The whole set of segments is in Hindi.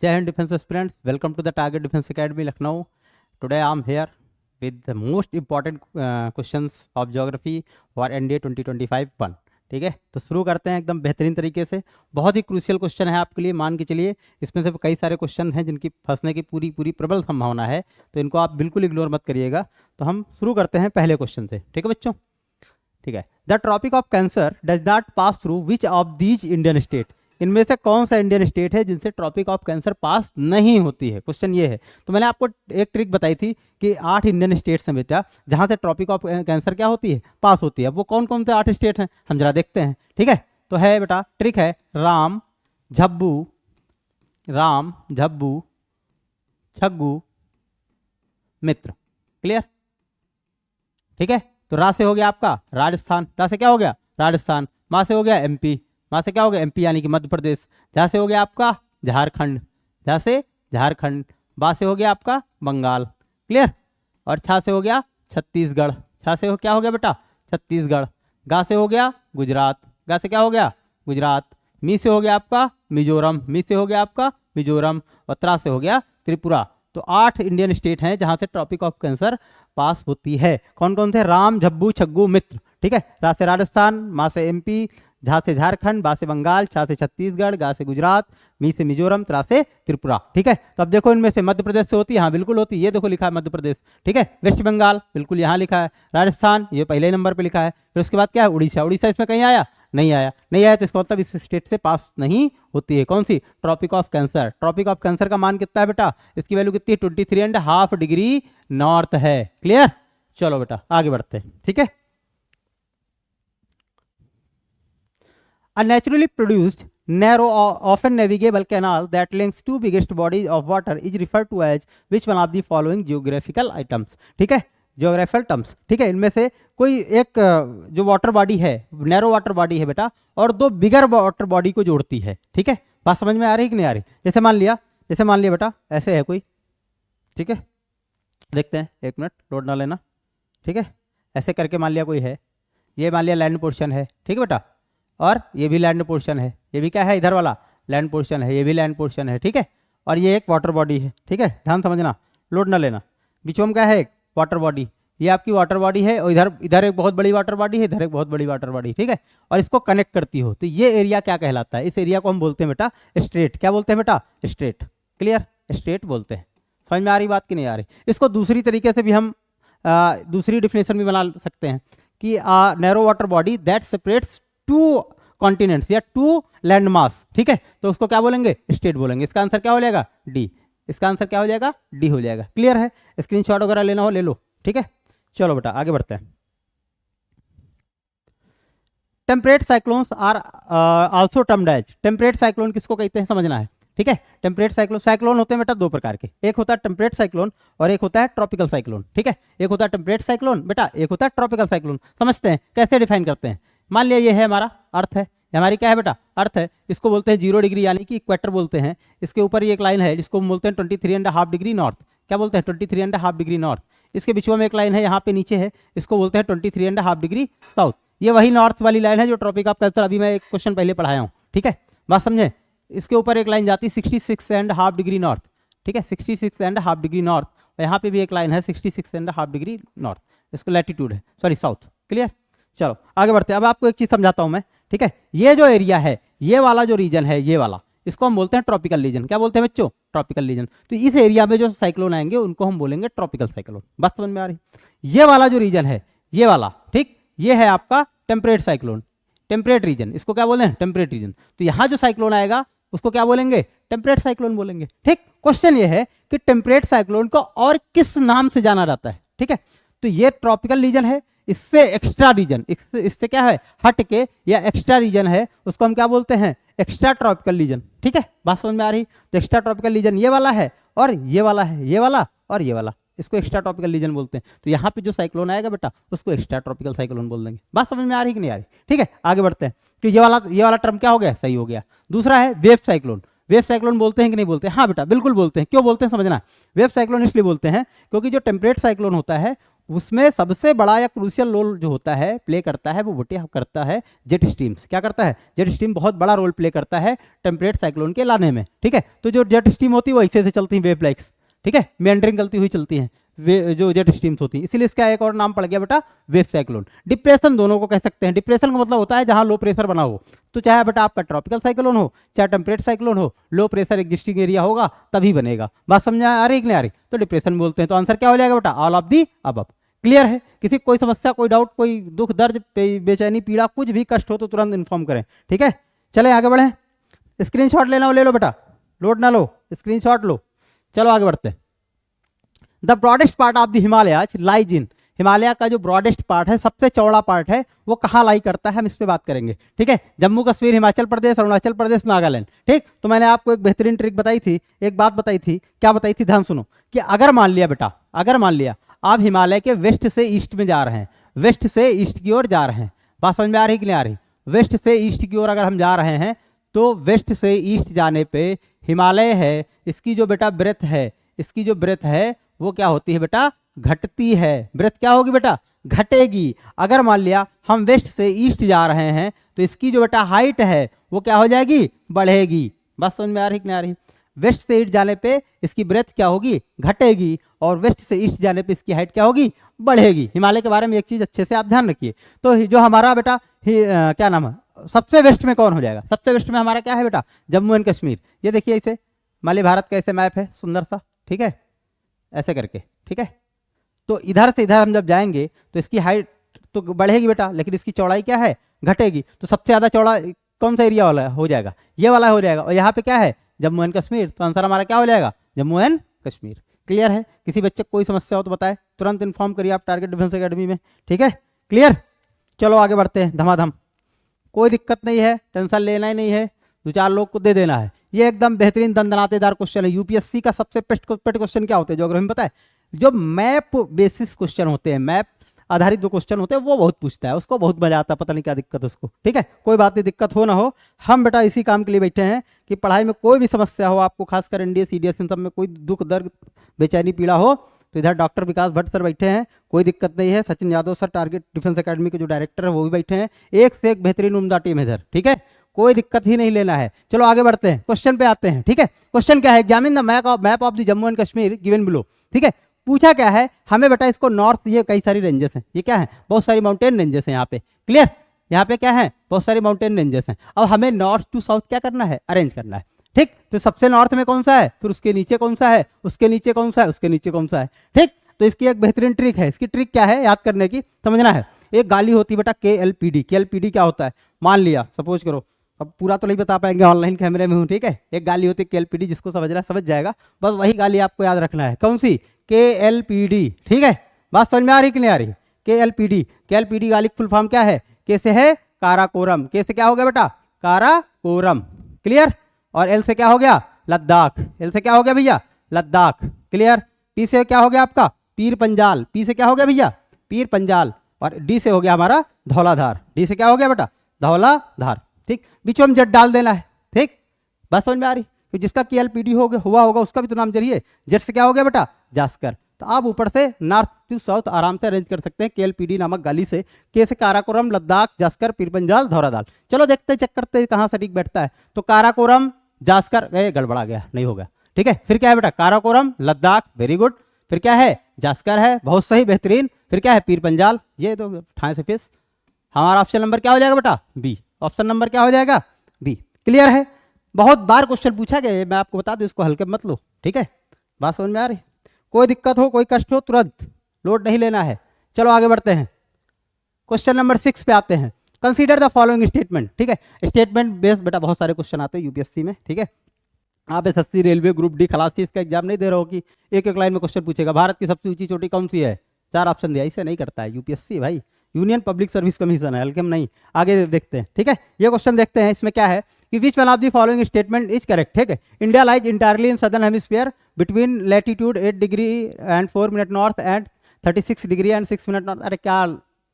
जय हिंद defence aspirants, welcome to the Target Defence Academy Lucknow. Today I am here with the most important questions of geography for NDA 2025 1। ठीक है, तो शुरू करते हैं एकदम बेहतरीन तरीके से। बहुत ही क्रूशियल क्वेश्चन है आपके लिए, मान के चलिए इसमें से कई सारे क्वेश्चन हैं जिनकी फंसने की पूरी पूरी प्रबल संभावना है, तो इनको आप बिल्कुल इग्नोर मत करिएगा। तो हम शुरू करते हैं पहले क्वेश्चन से। ठीक है बच्चों, ठीक है। The Tropic of Cancer does not pass through which of these Indian state. इनमें से कौन सा इंडियन स्टेट है जिनसे ट्रॉपिक ऑफ कैंसर पास नहीं होती है, क्वेश्चन ये है। तो मैंने आपको एक ट्रिक बताई थी कि 8 इंडियन स्टेट्स हैं बेटा जहां से ट्रॉपिक ऑफ कैंसर क्या होती है, पास होती है। वो कौन कौन से 8 स्टेट हैं हम जरा देखते हैं। ठीक है, तो है बेटा, ट्रिक है राम झब्बू छग्गू मित्र। क्लियर? ठीक है, तो रा से हो गया आपका राजस्थान, रा से क्या हो गया राजस्थान, माँ से हो गया एमपी, माँ से क्या हो गया एमपी यानी कि मध्य प्रदेश, जहाँ से हो गया आपका झारखंड, जहाँ से झारखंड, बा से हो गया आपका बंगाल। क्लियर? और छा से हो गया छत्तीसगढ़, छा से हो क्या हो गया बेटा छत्तीसगढ़, गा से हो गया गुजरात, गा से क्या हो गया गुजरात, मी से हो गया आपका मिजोरम, मी से हो गया आपका मिजोरम, और त्रा से हो गया त्रिपुरा। तो 8 इंडियन स्टेट हैं जहां से ट्रॉपिक ऑफ कैंसर पास होती है। कौन कौन थे? राम झब्बू छग्गू मित्र। ठीक है, रा से राजस्थान, माँ से एमपी, झा से झारखंड, बा से बंगाल, छा से छत्तीसगढ़, गा से गुजरात, मी से मिजोरम, त्रा से त्रिपुरा। ठीक है, तो अब देखो इनमें से मध्य प्रदेश से होती है, हाँ बिल्कुल होती है, ये देखो लिखा है मध्य प्रदेश। ठीक है, वेस्ट बंगाल बिल्कुल यहाँ लिखा है, राजस्थान ये पहले नंबर पे लिखा है, फिर उसके बाद क्या है उड़ीसा, उड़ीसा इसमें कहीं आया नहीं आया, नहीं आया तो इसका मतलब इस स्टेट से पास नहीं होती है। कौन सी? Tropic of cancer. Tropic of cancer का मान कितना है बेटा? इसकी वैल्यू कितनी है? 23.5 डिग्री नॉर्थ है। क्लियर? चलो बेटा आगे बढ़ते हैं। ठीक है, A naturally produced, narrow, often navigable canal that links two biggest bodies of water is referred to as which one of the following geographical items? ठीक है, जियोग्राफिकल टर्म्स। ठीक है, इनमें से कोई एक जो वाटर बॉडी है, नैरो वाटर बॉडी है बेटा, और दो बिगर वाटर बॉडी को जोड़ती है। ठीक है, बात समझ में आ रही कि नहीं आ रही? जैसे मान लिया बेटा ऐसे है कोई, ठीक है, देखते हैं, एक मिनट लोड ना लेना। ठीक है, ऐसे करके मान लिया कोई है, ये मान लिया लैंड पोर्शन है। ठीक है बेटा, और ये भी लैंड पोर्शन है, ये भी क्या है इधर वाला लैंड पोर्शन है, ये भी लैंड पोर्शन है। ठीक है, और ये एक वाटर बॉडी है। ठीक है, ध्यान समझना, लोड ना लेना। बीचों में क्या है? एक वाटर बॉडी, ये आपकी वाटर बॉडी है, और इधर एक बहुत बड़ी वाटर बॉडी है, इधर एक बहुत बड़ी वाटर बॉडी। ठीक है, और इसको कनेक्ट करती हो, तो ये एरिया क्या कहलाता है? इस एरिया को हम बोलते हैं बेटा स्ट्रेट। क्या बोलते हैं बेटा? स्ट्रेट। क्लियर? स्ट्रेट बोलते हैं। समझ में आ रही बात कि नहीं आ रही? इसको दूसरी तरीके से भी हम दूसरी डिफिनेशन भी बना सकते हैं कि narrow water body that separates 2 continents या 2 लैंड मास। ठीक है, तो उसको क्या बोलेंगे? स्टेट बोलेंगे। इसका आंसर क्या हो जाएगा? डी। इसका आंसर क्या हो जाएगा? डी हो जाएगा। क्लियर है? स्क्रीनशॉट वगैरह लेना हो ले लो। ठीक है, चलो बेटा आगे बढ़ते हैं। Temperate cyclones are also termed as, temperate cyclone किसको कहते हैं समझना है। ठीक है, टेम्परेट साइक्लोन होते हैं बेटा 2 प्रकार के, एक होता है टेम्परेट साइक्लोन और एक होता है ट्रॉपिकल साइक्लोन। ठीक है, एक होता है टेम्परेट साइक्लोन बेटा, एक होता है ट्रॉपिकल साइक्लोन। समझते हैं कैसे डिफाइन करते हैं। मान लिया ये है हमारा अर्थ है, हमारी क्या है बेटा अर्थ है, इसको बोलते हैं 0 डिग्री यानी कि इक्वेटर बोलते हैं। इसके ऊपर ये एक लाइन है जिसको हम बोलते हैं 23.5 डिग्री नॉर्थ। क्या बोलते हैं? 23.5 डिग्री नॉर्थ। इसके बीचों में एक लाइन है यहाँ पे नीचे है, इसको बोलते हैं 23.5 डिग्री साउथ। ये वही नॉर्थ वाली लाइन है जो ट्रॉपिक ऑफ कैंसर अभी मैं एक क्वेश्चन पहले पढ़ाया हूँ। ठीक है, बात समझे? इसके ऊपर एक लाइन जाती है 66.5 डिग्री नॉर्थ। ठीक है, 66.5 डिग्री नॉर्थ, और यहाँ पे भी एक लाइन है 66.5 डिग्री नॉर्थ, इसको लैटिट्यूड है, सॉरी साउथ। क्लियर? चलो आगे बढ़ते हैं। अब आपको एक चीज समझाता हूं मैं। ठीक है, ये जो एरिया है, ये वाला जो रीजन है, ये वाला, इसको हम बोलते हैं ट्रॉपिकल रीजन। क्या बोलते हैं बच्चों? Tropical region. तो इस एरिया में जो साइक्लोन आएंगे उनको हम बोलेंगे ट्रॉपिकल साइक्लोन। बात समझ में आ रही? ये वाला जो रीजन है, ये वाला, ठीक, ये है आपका टेम्परेट साइक्लोन, टेम्परेट रीजन। इसको क्या बोले? Temperate region. तो यहाँ जो साइक्लोन आएगा उसको क्या बोलेंगे? टेम्परेट साइक्लोन बोलेंगे। ठीक, क्वेश्चन ये है कि टेम्परेट साइक्लोन को और किस नाम से जाना जाता है। ठीक है, तो ये ट्रॉपिकल रीजन है, इससे एक्स्ट्रा रीजन, इससे क्या है हट के या एक्स्ट्रा रीजन है, उसको हम क्या बोलते हैं? Extra tropical region. ठीक है, बात समझ में आ रही? तो एक्स्ट्रा ट्रॉपिकल रीजन ये वाला है, और ये वाला है, ये वाला और ये वाला, इसको एक्स्ट्रा ट्रॉपिकल रीजन बोलते हैं। तो यहाँ पे जो साइक्लोन आएगा बेटा उसको एक्स्ट्रा ट्रॉपिकल साइक्लोन बोल देंगे। बात समझ में आ रही कि नहीं आ रही? ठीक है, आगे बढ़ते हैं। तो ये वाला टर्म क्या हो गया? सही हो गया। दूसरा है वेव साइक्लोन। वेव साइक्लोन बोलते हैं कि नहीं बोलते? हाँ बेटा बिल्कुल बोलते हैं। क्यों बोलते हैं समझना। वेव साइक्लोन इसलिए बोलते हैं क्योंकि जो टेम्परेट साइक्लोन होता है उसमें सबसे बड़ा या क्रूशियल रोल जो होता है प्ले करता है वो बेटे करता है जेट स्ट्रीम्स। क्या करता है? जेट स्ट्रीम बहुत बड़ा रोल प्ले करता है टेम्परेट साइक्लोन के लाने में, ठीक है। तो जो जेट स्ट्रीम होती है वो ऐसे से चलती है, वेव लाइक्स, ठीक है, मेंडरिंग चलती हुई चलती हैं वे जो जेट स्ट्रीम्स होती हैं, इसीलिए इसका एक और नाम पड़ गया बेटा वेव साइक्लोन। डिप्रेशन दोनों को कह सकते हैं। डिप्रेशन का मतलब होता है जहां लो प्रेशर बना हो, तो चाहे बेटा आपका ट्रॉपिकल साइक्लोन हो चाहे टेम्परेट साइक्लोन हो, लो प्रेशर एग्जिस्टिंग एरिया होगा तभी बनेगा। बात समझ आ रही कि नहीं आ रही? तो डिप्रेशन बोलते हैं। तो आंसर क्या हो जाएगा बेटा? All of the above. Clear है? किसी कोई समस्या, कोई डाउट, कोई दुख दर्द, बेचैनी, पीड़ा, कुछ भी कष्ट हो तो तुरंत इन्फॉर्म करें, ठीक है। चले आगे बढ़े। स्क्रीनशॉट लेना हो ले लो बेटा, लोड ना लो, स्क्रीनशॉट लो। चलो आगे बढ़ते हैं। The broadest part of the Himalayas lies in, Himalaya का जो ब्रॉडेस्ट पार्ट है, सबसे चौड़ा पार्ट है, वो कहाँ लाई करता है, हम इस पे बात करेंगे, ठीक है। जम्मू कश्मीर, हिमाचल प्रदेश, अरुणाचल प्रदेश, नागालैंड, ठीक। तो मैंने आपको एक बेहतरीन ट्रिक बताई थी, एक बात बताई थी, क्या बताई थी, ध्यान सुनो, कि अगर मान लिया बेटा, अगर मान लिया आप हिमालय के वेस्ट से ईस्ट में जा रहे हैं, वेस्ट से ईस्ट की ओर जा रहे हैं, बात समझ में आ रही कि नहीं आ रही? वेस्ट से ईस्ट की ओर अगर हम जा रहे हैं तो वेस्ट से ईस्ट जाने पे हिमालय है, इसकी जो बेटा ब्रेथ है, इसकी जो ब्रेथ है वो क्या होती है बेटा? घटती है। ब्रेथ क्या होगी बेटा? घटेगी। अगर मान लिया हम वेस्ट से ईस्ट जा रहे हैं तो इसकी जो बेटा हाइट है वो क्या हो जाएगी? बढ़ेगी। बात समझ में आ रही कि नहीं आ रही? वेस्ट से ईस्ट जाने पे इसकी ब्रेथ क्या होगी? घटेगी, और वेस्ट से ईस्ट जाने पे इसकी हाइट क्या होगी? बढ़ेगी। हिमालय के बारे में एक चीज अच्छे से आप ध्यान रखिए। तो जो हमारा बेटा क्या नाम है, सबसे वेस्ट में कौन हो जाएगा? सबसे वेस्ट में हमारा क्या है बेटा? जम्मू एंड कश्मीर। ये देखिए इसे माली भारत का ऐसे मैप है सुंदर सा, ठीक है, ऐसे करके, ठीक है। तो इधर से इधर हम जब जाएंगे तो इसकी हाइट तो बढ़ेगी बेटा, लेकिन इसकी चौड़ाई क्या है? घटेगी। तो सबसे ज्यादा चौड़ा कौन सा एरिया वाला हो जाएगा? ये वाला हो जाएगा। और यहाँ पे क्या है? जम्मू एंड कश्मीर। तो आंसर हमारा क्या हो जाएगा? जम्मू एंड कश्मीर। क्लियर है? किसी बच्चे को कोई समस्या हो तो बताए, तुरंत इन्फॉर्म करिए आप टारगेट डिफेंस एकेडमी में, ठीक है। क्लियर? चलो आगे बढ़ते हैं धमाधम। कोई दिक्कत नहीं है, टेंशन लेना ही नहीं है, दो चार लोग को दे देना है। ये एकदम बेहतरीन दंदनातेदार क्वेश्चन है। यूपीएससी का सबसे पेट क्वेश्चन क्या होते हैं ज्योग्राफी में पता है? जो मैप बेसिस क्वेश्चन होते हैं, मैप आधारित जो क्वेश्चन होते हैं वो बहुत पूछता है, उसको बहुत मजा आता है, पता नहीं क्या दिक्कत है उसको, ठीक है। कोई बात नहीं, दिक्कत हो ना हो, हम बेटा इसी काम के लिए बैठे हैं कि पढ़ाई में कोई भी समस्या हो आपको, खासकर एनडीए सीडीएस इन सब में कोई दुख दर्द बेचैनी पीड़ा हो तो इधर डॉक्टर विकास भट्ट सर बैठे हैं, कोई दिक्कत नहीं है। Sachin Yadav sir target Defence academy के जो डायरेक्टर है वो भी बैठे हैं, एक से एक बेहतरीन उम्दा टीम है इधर, ठीक है। कोई दिक्कत ही नहीं लेना है। चलो आगे बढ़ते हैं, क्वेश्चन पे आते हैं, ठीक है। क्वेश्चन क्या है? Examine the map of the Jammu and Kashmir given below, ठीक है। पूछा क्या है हमें बेटा? इसको नॉर्थ, ये कई सारी रेंजेस हैं, ये क्या है? बहुत सारी माउंटेन रेंजेस हैं यहाँ पे। क्लियर? यहाँ पे क्या है? बहुत सारी माउंटेन रेंजेस हैं। अब हमें नॉर्थ टू साउथ क्या करना है? अरेंज करना है, ठीक। तो सबसे नॉर्थ में कौन सा है, फिर उसके नीचे कौन सा है, उसके नीचे कौन सा है, उसके नीचे कौन सा है, ठीक। तो इसकी एक बेहतरीन ट्रिक है। इसकी ट्रिक क्या है याद करने की, समझना है। एक गाली होती है बेटा KLPD। KLPD क्या होता है? मान लिया, सपोज करो, अब पूरा तो नहीं बता पाएंगे, ऑनलाइन कैमरे में हूँ, ठीक है। एक गाली होती है KLPD, जिसको समझ रहा है समझ जाएगा, बस वही गाली आपको याद रखना है। कौन सी? KLPD, ठीक है। बात समझ में आ रही कि नहीं आ रही? KLPD गाली फुल फॉर्म क्या है? के से है काराकोरम, के से क्या हो गया बेटा? काराकोरम। क्लियर? और L से क्या हो गया? लद्दाख। L से क्या हो गया भैया? लद्दाख। क्लियर? P से क्या हो गया आपका? पीर पंजाल। P से क्या हो गया भैया? पीर पंजाल। और D से हो गया हमारा धौलाधार। D से क्या हो गया बेटा? धौलाधार, ठीक। बीच में जेट डाल देना है, ठीक। बात समझ में आ रही? तो जिसका KLPD हुआ होगा उसका भी तो नाम जरिए। जेट से क्या हो गया बेटा? जास्कर। तो आप ऊपर से नॉर्थ टू साउथ आराम से अरेंज कर सकते हैं KLPD नामक गाली से। के से काराकोरम, लद्दाख, जास्कर, पीरपंजाल, धौलाधार। चलो देखते चेक करते हैं कहाँ सटीक बैठता है। तो काराकोरम, जास्कर, गड़बड़ा गया, नहीं होगा, ठीक है। फिर क्या है बेटा? Karakoram, Ladakh, very good. फिर क्या है? जास्कर है, बहुत सही, बेहतरीन। फिर क्या है? पीरपंजाल। ये तो ठाए से फेस। हमारा ऑप्शन नंबर क्या हो जाएगा बेटा? बी। ऑप्शन नंबर क्या हो जाएगा? बी। क्लियर है? बहुत बार क्वेश्चन पूछा गया, मैं आपको बता दूं, इसको हल्के मत लो, ठीक है। बात समझ में आ रही? कोई दिक्कत हो, कोई कष्ट हो, तुरंत लोड नहीं लेना है। चलो आगे बढ़ते हैं, क्वेश्चन नंबर 6 पे आते हैं। कंसीडर द फॉलोइंग स्टेटमेंट, ठीक है। स्टेटमेंट बेस्ड बेटा बहुत सारे क्वेश्चन आते हैं यूपीएससी में, ठीक है। आप SSC, रेलवे, ग्रुप डी, खलासी इसका एग्जाम नहीं दे रहे हो कि एक एक लाइन में क्वेश्चन पूछेगा, भारत की सबसे ऊंची चोटी कौन सी है, 4 ऑप्शन दिया। इसे नहीं करता है यूपीएससी भाई, यूनियन पब्लिक सर्विस कमीशन है, हल्के में नहीं। आगे देखते हैं, ठीक है। ये क्वेश्चन देखते हैं, इसमें क्या है कि विच one of the following statement is correct, ठीक है। India lies entirely in southern hemisphere between latitude 8 degree and 4 minute north and 36 degree and 6 minute north. अरे क्या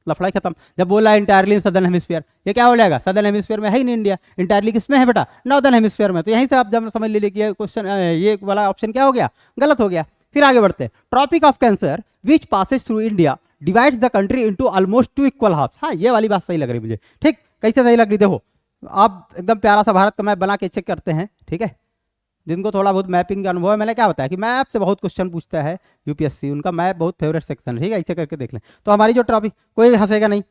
लफड़ाई खत्म, जब बोला इंटायरली इन सदर्न हेमिस्फीयर, ये क्या हो जाएगा? सदर्न हेमिस्फीयर में है ही नहीं इंडिया। इंटायरली किसमें है बेटा? नॉर्दर्न हेमिस्फीयर में। तो यहीं से आप जब समझ लीजिए कि क्वेश्चन ये वाला ऑप्शन क्या हो गया? गलत हो गया। फिर आगे बढ़ते हैं, Tropic of Cancer which passes through India divides the country into almost 2 equal half. हाँ, ये वाली बात सही लग रही मुझे। ठीक, कैसे सही लग रही, देखो आप एकदम प्यारा सा भारत का मैप बना के चेक करते हैं। ठीक है, जिनको थोड़ा बहुत मैपिंग का अनुभव है, मैंने क्या बताया कि मैप से बहुत क्वेश्चन पूछता है यूपीएससी, उनका मैप बहुत फेवरेट सेक्शन है। ठीक है, ऐसे करके देख लें। तो हमारी जो टॉपिक, कोई हंसेगा नहीं,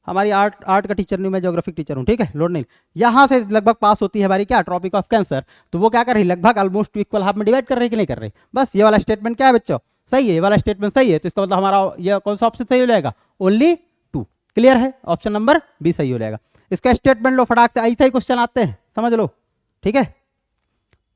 हमारी आर्ट का टीचर नहीं, मैं ज्योग्राफिक टीचर हूँ। ठीक है, लोड नहीं। यहाँ से लगभग पास होती है हमारी क्या, ट्रॉपिक ऑफ कैंसर। तो वो क्या कर रही है, लगभग ऑलमोस्ट 2 इक्वल हाफ में डिवाइड कर रही है कि नहीं कर रही। बस ये वाला स्टेटमेंट क्या है बच्चों, सही है, ये वाला स्टेटमेंट सही है। तो इसका मतलब हमारा ये कौन सा ऑप्शन सही हो जाएगा, ओनली 2। क्लियर है, ऑप्शन नंबर बी सही हो जाएगा। इसका स्टेटमेंट लो फटाक से, ऐसे ही क्वेश्चन आते हैं, समझ लो। ठीक है,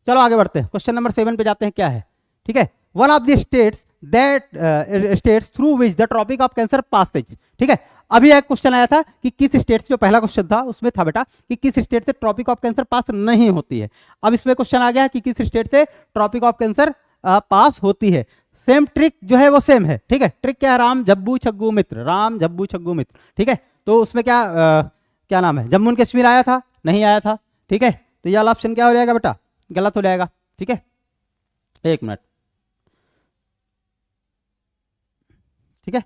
चलो आगे बढ़ते हैं, क्वेश्चन नंबर 7 पे जाते हैं। क्या है, ठीक है, one of the states that states through which the Tropic of Cancer passes. ठीक है, अभी एक क्वेश्चन आया था कि किस स्टेट से, जो पहला क्वेश्चन था उसमें था बेटा कि किस स्टेट से ट्रॉपिक ऑफ कैंसर पास नहीं होती है। अब इसमें क्वेश्चन आ गया कि किस स्टेट से ट्रॉपिक ऑफ कैंसर पास होती है। सेम ट्रिक जो है वो सेम है। ठीक है, ट्रिक क्या है, राम झब्बू छग्गू मित्र, राम झब्बू छग्गू मित्र। ठीक है, तो उसमें क्या नाम है, जम्मू एंड कश्मीर आया था, नहीं आया था। ठीक है, तो ये वाला ऑप्शन क्या हो जाएगा बेटा, गलत हो जाएगा। ठीक है, एक मिनट। ठीक है,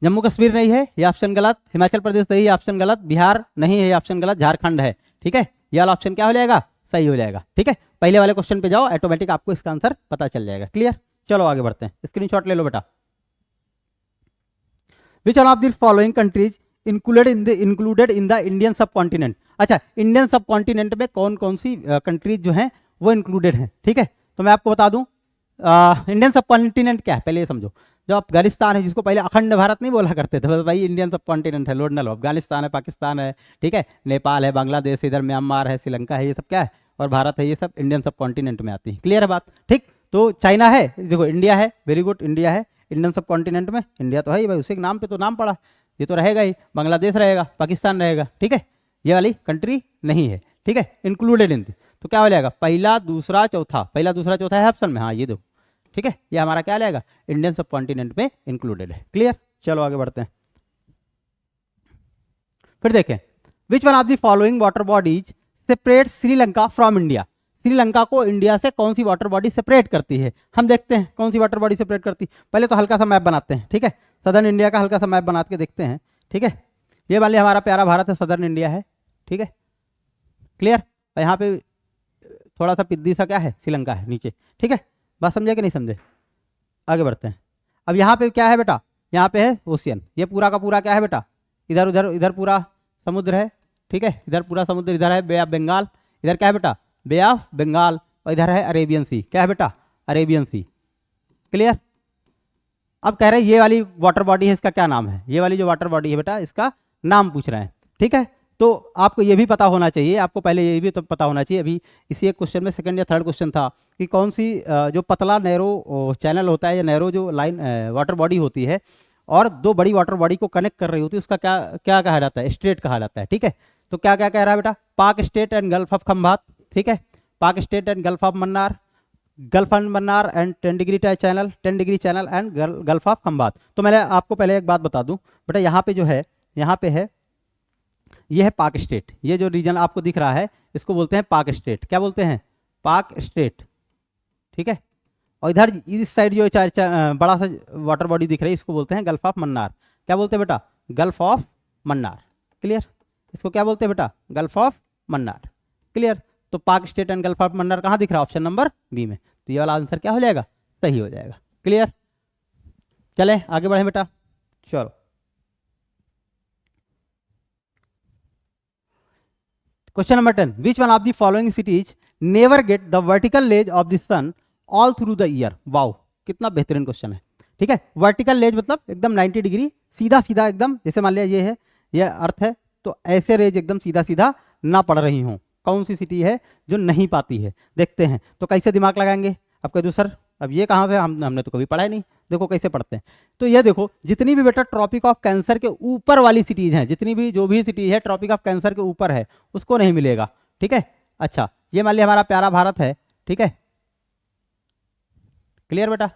जम्मू कश्मीर नहीं है, ये ऑप्शन गलत। हिमाचल प्रदेश नहीं है, ऑप्शन गलत। बिहार नहीं है, ये ऑप्शन गलत। झारखंड है। ठीक है, ये वाला ऑप्शन क्या हो जाएगा, सही हो जाएगा। ठीक है, पहले वाले क्वेश्चन पे जाओ, ऑटोमेटिक आपको इसका आंसर पता चल जाएगा। क्लियर, चलो आगे बढ़ते हैं, स्क्रीनशॉट ले लो बेटा। विच one of the following countries included in the Indian सब कॉन्टिनेंट। अच्छा, इंडियन सब कॉन्टिनेंट में कौन कौन सी कंट्रीज जो हैं वो इंक्लूडेड हैं। ठीक है, तो मैं आपको बता दूं, इंडियन सब कॉन्टिनेंट क्या है पहले ये समझो। जो अफगानिस्तान है, जिसको पहले अखंड भारत नहीं बोला करते थे, बस भाई इंडियन सब कॉन्टिनेंट है, लोड ना लो। अफगानिस्तान है, पाकिस्तान है, ठीक है, नेपाल है, बांग्लादेश, इधर म्यांमार है, श्रीलंका है, ये सब क्या है, और भारत है, ये सब इंडियन सब कॉन्टिनेंट में आती है। क्लियर है बात। ठीक, तो चाइना है, देखो इंडिया है, वेरी गुड, इंडिया है इंडियन सब कॉन्टिनेंट में। इंडिया तो है ही भाई, उसी के नाम पे तो नाम पड़ा, ये तो रहेगा ही। बांग्लादेश रहेगा, पाकिस्तान रहेगा। ठीक है, ये वाली कंट्री नहीं है। ठीक है, इंक्लूडेड इन, तो क्या हो जाएगा, पहला दूसरा चौथा, पहला दूसरा चौथा है ऑप्शन में, हाँ ये दो। ठीक है, ये हमारा क्या लगेगा, इंडियन सब कॉन्टिनेंट में इंक्लूडेड है। क्लियर, चलो आगे बढ़ते हैं। फिर देखें, विच one of the following water bodies separate Sri Lanka from India. Sri Lanka को इंडिया से कौन सी वाटर बॉडी सेपरेट करती है, हम देखते हैं कौन सी वाटर बॉडी सेपरेट करती है। पहले तो हल्का सा मैप बनाते हैं। ठीक है, सदर्न इंडिया का हल्का सा मैप बना के देखते हैं। ठीक है, ये वाले हमारा प्यारा भारत है, सदर्न इंडिया है। ठीक है, क्लियर, यहाँ पे थोड़ा सा पिद्दी सा क्या है, श्रीलंका है नीचे। ठीक है, बात समझे कि नहीं समझे, आगे बढ़ते हैं। अब यहाँ पे क्या है बेटा, यहाँ पे है ओशियन, ये पूरा का पूरा क्या है बेटा, इधर उधर, इधर पूरा समुद्र है। ठीक है, इधर पूरा समुद्र, इधर है बे ऑफ बंगाल, इधर क्या है बेटा, बे ऑफ बंगाल, और इधर है अरेबियन सी, क्या है बेटा, अरेबियन सी। क्लियर, अब कह रहे हैं ये वाली वाटर बॉडी है, इसका क्या नाम है, ये वाली जो वाटर बॉडी है बेटा, इसका नाम पूछ रहे हैं। ठीक है, तो आपको ये भी पता होना चाहिए, आपको पहले ये भी तो पता होना चाहिए। अभी इसी एक क्वेश्चन में सेकंड या थर्ड क्वेश्चन था कि कौन सी जो पतला नैरो चैनल होता है या नैरो जो लाइन वाटर बॉडी होती है और दो बड़ी वाटर बॉडी को कनेक्ट कर रही होती है, उसका क्या क्या कहा जाता है, स्ट्रेट कहा जाता है। ठीक है, तो क्या क्या कह रहा है बेटा, पाक state and gulf of Khambhat. ठीक है, पाक state and gulf of Mannar, gulf and Mannar and 10 degree channel, 10 degree channel and gulf of Khambhat. तो मैं आपको पहले एक बात बता दूं बेटा, यहाँ पे जो है, यहाँ पे है, ये है पाक स्टेट, ये जो रीजन आपको दिख रहा है इसको बोलते हैं पाक स्टेट। क्या बोलते हैं, पाक स्टेट। ठीक है, और इधर इस साइड जो बड़ा सा वाटर बॉडी दिख रही है इसको बोलते हैं गल्फ ऑफ मन्नार। क्या बोलते हैं बेटा, गल्फ ऑफ मन्नार। क्लियर, इसको क्या बोलते हैं बेटा, गल्फ ऑफ मन्नार। क्लियर, तो पाक state and gulf of Mannar कहाँ दिख रहा है, ऑप्शन नंबर बी में। तो ये वाला आंसर क्या हो जाएगा, सही हो जाएगा। क्लियर, चले आगे बढ़े बेटा, चलो। Question number 10, which one of the following cities never get the vertical rays of the sun all through the year. Wow, कितना बेहतरीन क्वेश्चन है। ठीक है, वर्टिकल लेज मतलब एकदम 90 डिग्री सीधा सीधा एकदम, जैसे मान लिया ये है, ये अर्थ है, तो ऐसे रेज एकदम सीधा सीधा ना पड़ रही हूँ। कौन सी सिटी है जो नहीं पाती है, देखते हैं। तो कैसे दिमाग लगाएंगे, अब कह दो सर अब ये कहाँ से, हमने तो कभी पढ़ा ही नहीं। देखो कैसे पढ़ते हैं, तो ये देखो जितनी भी बेटा ट्रॉपिक ऑफ कैंसर के ऊपर वाली सिटीज हैं, जितनी भी जो भी सिटी है ट्रॉपिक ऑफ कैंसर के ऊपर है उसको नहीं मिलेगा। ठीक है, अच्छा ये मान लिया हमारा प्यारा भारत है। ठीक है, क्लियर बेटा,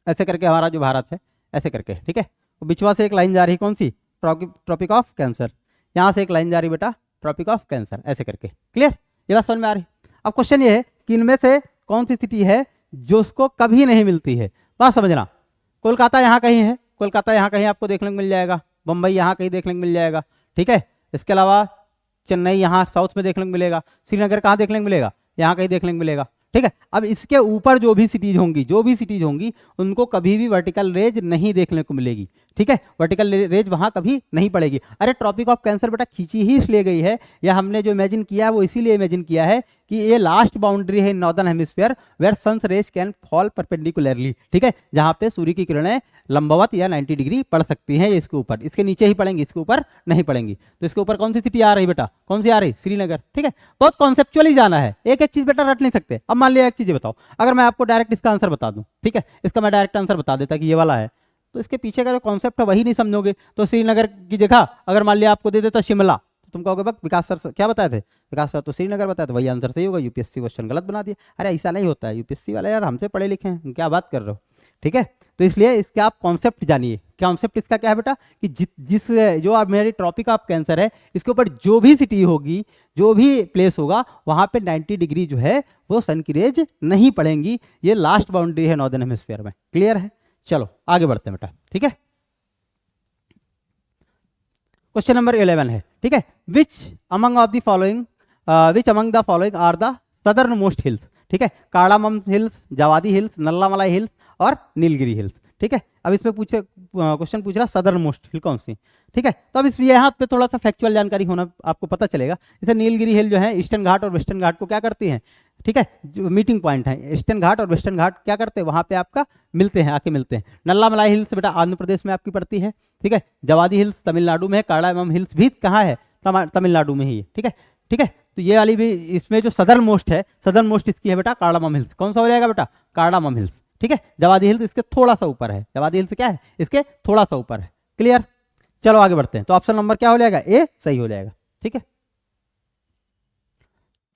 ऐसे करके हमारा जो भारत है ऐसे करके। ठीक है, तो बिचवा से एक लाइन जा रही, कौन सी, ट्रॉपिक ऑफ कैंसर, यहाँ से एक लाइन जा रही बेटा ट्रॉपिक ऑफ कैंसर, ऐसे करके। क्लियर, ये बात समझ में आ रही। अब क्वेश्चन ये है कि इनमें से कौन सी सिटी है जो उसको कभी नहीं मिलती है। बात समझना, कोलकाता यहाँ कहीं है, कोलकाता यहाँ कहीं आपको देखने को मिल जाएगा, बम्बई यहाँ कहीं देखने को मिल जाएगा, ठीक है। इसके अलावा चेन्नई यहाँ साउथ में देखने को मिलेगा, श्रीनगर कहाँ देखने को मिलेगा, यहाँ कहीं देखने को मिलेगा, ठीक है। अब इसके ऊपर जो भी सिटीज होंगी उनको कभी भी वर्टिकल रेज नहीं देखने को मिलेगी, ठीक है। वर्टिकल रेज वहां कभी नहीं पड़ेगी। अरे ट्रॉपिक ऑफ कैंसर बेटा खींची ही इसलिए गई है, या हमने जो इमेजिन किया है वो इसीलिए इमेजिन किया है कि ये लास्ट बाउंड्री है in northern hemisphere where sun's rays can fall perpendicularly, ठीक है, जहां पे सूर्य की किरणें लंबवत या 90 डिग्री पड़ सकती हैं इसके ऊपर, इसके नीचे ही पड़ेंगी, इसके ऊपर नहीं पड़ेंगी। तो इसके ऊपर कौन सी सिटी आ रही बेटा, कौन सी आ रही, श्रीनगर, ठीक है। बहुत कॉन्सेप्चुअली जाना है, एक एक चीज बेटा रट नहीं सकते। अब मान लिया एक चीज बताओ, अगर मैं आपको डायरेक्ट इसका आंसर बता दूं, ठीक है, इसका मैं डायरेक्ट आंसर बता देता कि ये वाला है, तो इसके पीछे का जो कॉन्सेप्ट है वही नहीं समझोगे। तो श्रीनगर की जगह अगर मान लिया आपको दे देता शिमला, तो तुम कहोगे बक विकास सर क्या बताए थे, विकास सर तो श्रीनगर बताया था, वही आंसर सही होगा, यूपीएससी क्वेश्चन गलत बना दिया। अरे ऐसा नहीं होता है, यूपीएससी वाले यार हमसे पढ़े लिखे हैं, क्या बात कर रहे हो, ठीक है। तो इसलिए इसके आप कॉन्सेप्ट जानिए, कॉन्सेप्ट इसका क्या है बेटा कि जिस जो आप मेरी ट्रॉपिक ऑफ कैंसर है इसके ऊपर जो भी सिटी होगी, जो भी प्लेस होगा, वहां पे 90 डिग्री जो है वो सन की रेज नहीं पड़ेंगी। ये लास्ट बाउंड्री है नॉर्दर्न हेमिस्फीयर में, क्लियर है। चलो आगे बढ़ते हैं बेटा, ठीक है। क्वेश्चन नंबर 11 है, ठीक है। Which among the following are the southern most hills, ठीक है। Cardamom hills, Javadi hills, Nallamalai hills और नीलगिरी हिल्स, ठीक है। अब इसमें क्वेश्चन पूछ रहा सदर्न मोस्ट हिल कौन सी, ठीक है। तो अब इस यहाँ पे थोड़ा सा फैक्चुअल जानकारी होना आपको पता चलेगा। जैसे नीलगिरी हिल जो है ईस्टर्न घाट और वेस्टर्न घाट को क्या करती हैं, ठीक है, जो मीटिंग पॉइंट है, ईस्टर्न घाट और वेस्टर्न घाट क्या करते हैं, वहां पे आपका मिलते हैं, आके मिलते हैं। नल्लामलाई हिल्स बेटा आंध्र प्रदेश में आपकी पड़ती है, ठीक है। जवादी हिल्स तमिलनाडु में है, कार्डामम हिल्स भी कहाँ है, तमिलनाडु में ही है, ठीक है, ठीक है। तो ये वाली भी इसमें जो सदर्न मोस्ट है, सदर्न मोस्ट इसकी है बेटा कार्डामम हिल्स। कौन सा हो जाएगा बेटा, कार्डामम हिल्स, ठीक है। जवादी हिल्स इसके थोड़ा सा ऊपर है, जवादी हिल्स क्या है, इसके थोड़ा सा ऊपर है, क्लियर। चलो आगे बढ़ते हैं। तो ऑप्शन नंबर क्या हो जाएगा, ए सही हो जाएगा, ठीक है।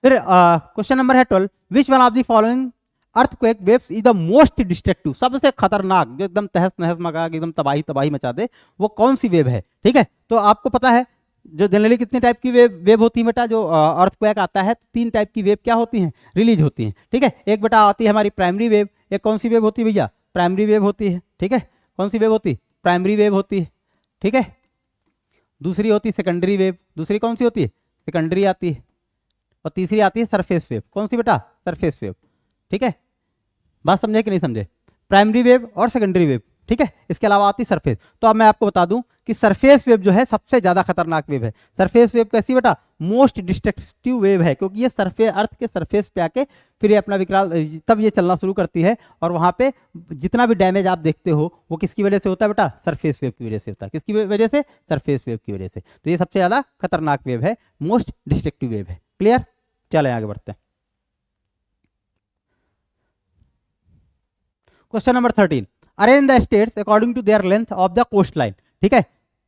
फिर क्वेश्चन नंबर है 12, विच one of the following earthquake waves is the most destructive, सबसे खतरनाक, जो एकदम तहस नहस मचा के एकदम तबाही मचा दे, वो कौन सी वेव है, ठीक है। तो आपको पता है जो जनरली कितने टाइप की वेव होती है बेटा, जो अर्थक्वेक आता है 3 टाइप की वेव क्या होती हैं, रिलीज होती हैं, ठीक है। एक बेटा आती है हमारी प्राइमरी वेव, एक कौन सी वेव होती है भैया, प्राइमरी वेव होती है, ठीक है। कौन सी वेव होती है, प्राइमरी वेव होती है, ठीक है। दूसरी होती है सेकेंडरी वेव, दूसरी कौन सी होती है, सेकेंडरी आती है। और तीसरी आती है सरफेस वेव, कौन सी बेटा, सरफेस वेव, ठीक है। बात समझे कि नहीं समझे, प्राइमरी वेव और सेकेंडरी वेव, ठीक है। इसके अलावा आती है सरफेस। तो अब मैं आपको बता दूं कि सरफेस वेव जो है सबसे ज्यादा खतरनाक वेव है। सरफेस वेव कैसी बेटा, मोस्ट डिस्ट्रक्टिव वेव है, क्योंकि ये सरफेस, अर्थ के सरफेस पे आके फिर ये अपना विकराल तब ये चलना शुरू करती है, और वहां पे जितना भी डैमेज आप देखते हो वो किसकी वजह से होता है बेटा, सरफेस वेव की वजह से होता है। किसकी वजह से, सरफेस वेव की वजह से। तो ये सबसे ज्यादा खतरनाक वेव है, मोस्ट डिस्ट्रक्टिव वेव है, क्लियर। चले आगे बढ़ते हैं। Question number 13, arrange the states according to their length of the coast line, ठीक है।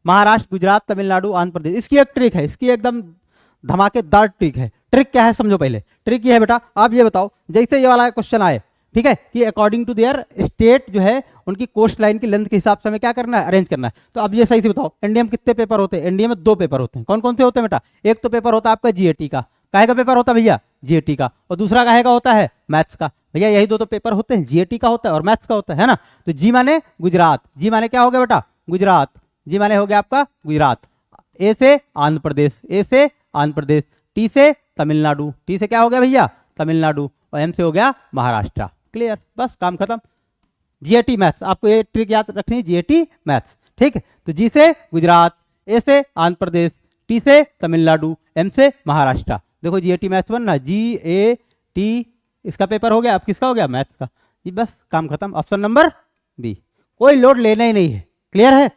महाराष्ट्र, गुजरात, तमिलनाडु, आंध्र प्रदेश। इसकी एक ट्रिक है, इसकी एकदम धमाकेदार ट्रिक है। ट्रिक क्या है समझो पहले। ट्रिक ये है बेटा, आप ये बताओ, जैसे ये वाला क्वेश्चन आए, ठीक है, कि अकॉर्डिंग टू देयर स्टेट जो है उनकी कोस्ट लाइन की लेंथ के हिसाब से हमें क्या करना है, अरेंज करना है। तो अब ये सही से बताओ, इंडिया में कितने पेपर होते हैं, इंडिया में 2 पेपर होते हैं। कौन कौन से होते हैं बेटा, एक तो पेपर होता है आपका जीएटी का, काहे का पेपर होता है भैया, जीएटी का, और दूसरा काहे का होता है, मैथ्स का। भैया यही 2 तो पेपर होते हैं, जीएटी का होता है और मैथ्स का होता है ना। तो जी माने गुजरात, जी माने क्या हो गया बेटा, गुजरात, जी माने हो गया आपका गुजरात। ए से आंध्र प्रदेश, ए से आंध्र प्रदेश, टी से तमिलनाडु, टी से क्या हो गया भैया, तमिलनाडु, और एम से हो गया महाराष्ट्र, क्लियर, बस काम खत्म। जीएटी मैथ्स, आपको ये ट्रिक याद रखनी है, जीएटी मैथ्स, ठीक है। तो जी से गुजरात, ए से आंध्र प्रदेश, टी से तमिलनाडु, एम से महाराष्ट्र। देखो जीएटी मैथ्स बनना, जीएटी इसका पेपर हो गया, अब किसका हो गया, मैथ्स का। ये बस काम खत्म, ऑप्शन नंबर बी, कोई लोड लेना ही नहीं है, क्लियर है,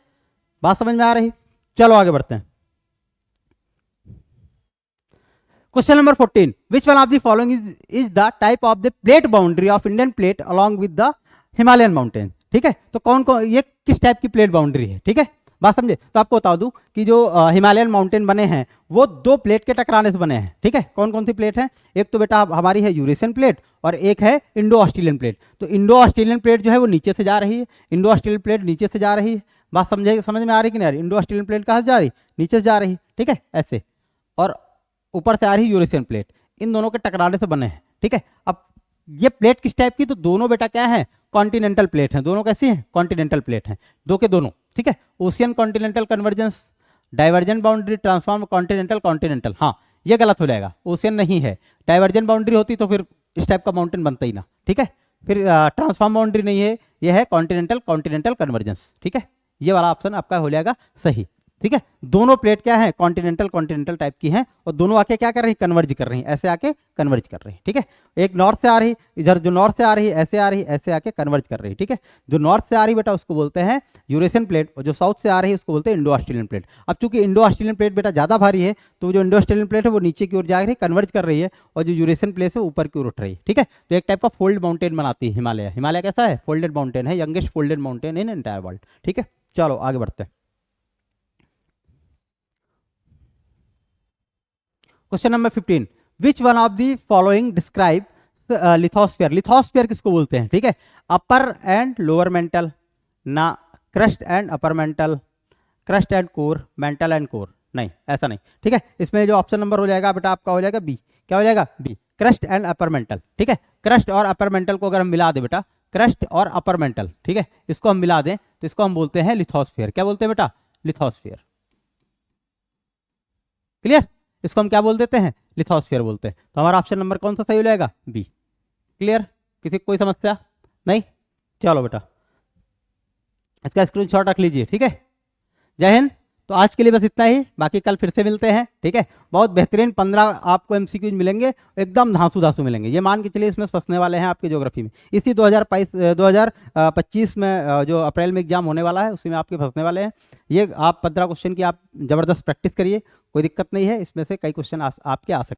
बात समझ में आ रही। चलो आगे बढ़ते हैं। Question number 14, which one of the following is the type of the plate boundary of Indian plate along with the Himalayan mountain, ठीक है। तो कौन कौन, ये किस टाइप की प्लेट बाउंड्री है, ठीक है, बात समझे। तो आपको बता दूं कि जो हिमालयन माउंटेन बने हैं वो 2 प्लेट के टकराने से बने हैं, ठीक है। कौन कौन सी प्लेट है, एक तो बेटा हमारी है यूरेशियन प्लेट और एक है इंडो ऑस्ट्रेलियन प्लेट। तो इंडो ऑस्ट्रेलियन प्लेट जो है वो नीचे से जा रही है, इंडो ऑस्ट्रेलियन प्लेट नीचे से जा रही है, बात समझ में आ रही कि नहीं आ रही। इंडो ऑस्ट्रेलियन प्लेट कहाँ से जा रही, नीचे से जा रही, ठीक है, ऐसे, और ऊपर से आ रही यूरेशियन प्लेट, इन दोनों के टकराने से बने हैं, ठीक है। अब ये प्लेट किस टाइप की, तो दोनों बेटा क्या है, कॉन्टिनेंटल प्लेट हैं, दोनों कैसी हैं, कॉन्टिनेंटल प्लेट हैं, दो के दोनों, ठीक है। Ocean continental convergence, divergent boundary, transform continental continental, हाँ ये गलत हो जाएगा, ओशियन नहीं है। डाइवर्जेंट बाउंड्री होती तो फिर इस टाइप का माउंटेन बनता ही ना, ठीक है। फिर ट्रांसफॉर्म बाउंड्री नहीं है, ये है कॉन्टिनेंटल कॉन्टिनेंटल कन्वर्जेंस, ठीक है। ये वाला ऑप्शन आपका हो जाएगा सही, ठीक है। दोनों प्लेट क्या है, कॉन्टिनेंटल कॉन्टिनेंटल टाइप की हैं, और दोनों आके क्या कर रही हैं, कन्वर्ज कर रही हैं, ऐसे आके कन्वर्ज कर रही हैं, ठीक है। एक नॉर्थ से आ रही, इधर जो नॉर्थ से आ रही ऐसे आ रही, ऐसे आके कन्वर्ज कर रही है, ठीक है। जो नॉर्थ से आ रही बेटा उसको बोलते हैं यूरेशियन प्लेट, और जो साउथ से आ रही है उसको बोलते हैं इंडो ऑस्ट्रेलियन प्लेट। अब चूंकि इंडो ऑस्ट्रेलियन प्लेट बेटा ज़्यादा भारी है, तो जो इंडो ऑस्ट्रेलियन प्लेट है वो नीचे की ओर जा रही, कन्वर्ज कर रही है, और जो यूरेशियन प्लेट है ऊपर की ओर उठ रही है, ठीक है। तो एक टाइप का फोल्ड माउंटेन बनाती है हिमालय। हिमालय कैसा है, फोल्डेड माउंटेन है, youngest folded mountain in entire world, ठीक है। चलो आगे बढ़ते हैं। Question number 15, which one of the following describe lithosphere. Lithosphere किसको बोलते हैं, ठीक है। अपर एंड लोअर मेंटल, ना crust and upper mental, crust and core, mental and core, नहीं ऐसा नहीं, ठीक है। इसमें जो ऑप्शन नंबर हो जाएगा बेटा आपका हो जाएगा बी, क्या हो जाएगा B, crust and upper mantle, ठीक है। क्रस्ट और अपर मेंटल को अगर हम मिला दें बेटा, क्रस्ट और अपर मेंटल, ठीक है, इसको हम मिला दें तो इसको हम बोलते हैं लिथोस्फीयर। क्या बोलते हैं बेटा, लिथोस्फीयर, क्लियर। इसको हम क्या बोल देते हैं, लिथोस्फीयर बोलते हैं। तो हमारा ऑप्शन नंबर कौन सा सही हो जाएगा, बी, क्लियर। किसी को कोई समस्या नहीं, चलो बेटा इसका स्क्रीनशॉट रख लीजिए, ठीक है। जय हिंद। तो आज के लिए बस इतना ही, बाकी कल फिर से मिलते हैं, ठीक है। बहुत बेहतरीन 15 आपको एमसीक्यूज मिलेंगे, एकदम धांसू धांसू मिलेंगे, ये मान के चलिए इसमें फंसने वाले हैं आपके ज्योग्राफी में। इसी 2025 में जो अप्रैल में एग्जाम होने वाला है उसी में आपके फंसने वाले हैं। ये आप 15 क्वेश्चन की आप जबरदस्त प्रैक्टिस करिए, कोई दिक्कत नहीं है, इसमें से कई क्वेश्चन आपके आ सकते हैं।